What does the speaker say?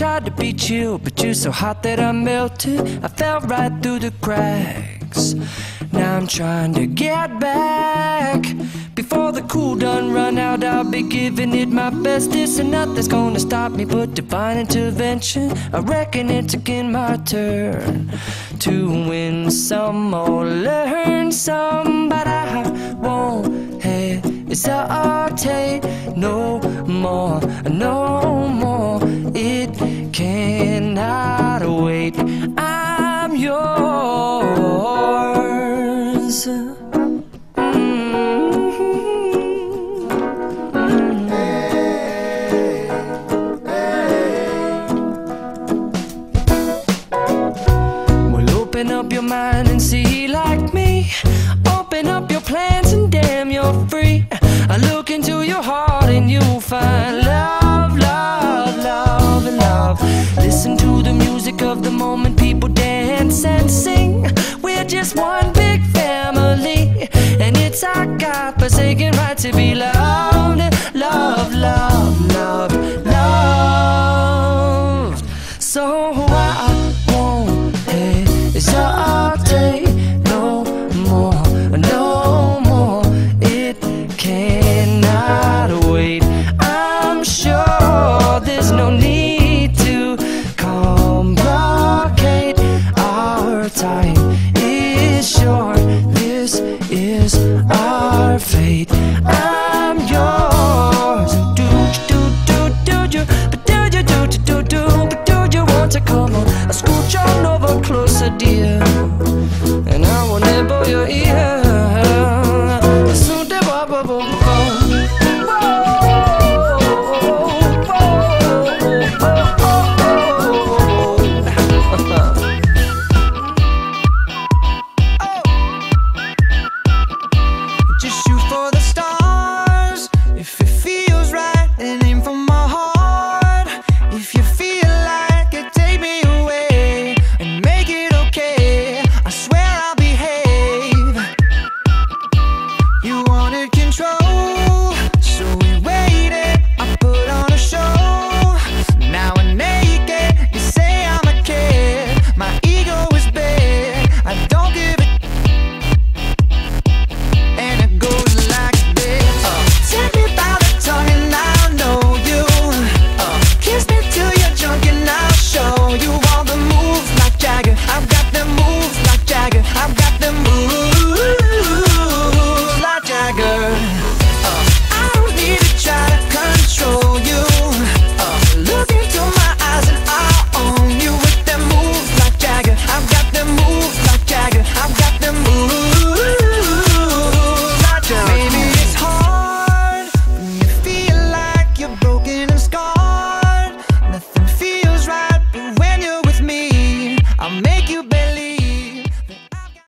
tried to be chill, but you're so hot that I melted. I fell right through the cracks. Now I'm trying to get back. Before the cool done run out, I'll be giving it my best. This and nothing's gonna stop me but divine intervention. I reckon it's again my turn to win some or learn some, but I won't hesitate no more, no more. It cannot wait. I'm yours. Open up your mind and see like me. Open up your plans and damn, you're free. I look into your heart and you'll find love, love, love, and love. Listen to the music of the moment, people dance and sing. We're just one big family, and it's our God-forsaken right to be loved. Love, love, love, loved. So I won't hesitate no more, no more. It cannot wait. I'm sure there's no need to complicate. Our time is short. This is our fate. I'm yours. Do you, but do you, but do you want to come on? I scooch on over closer, dear, and I will nibble your ear.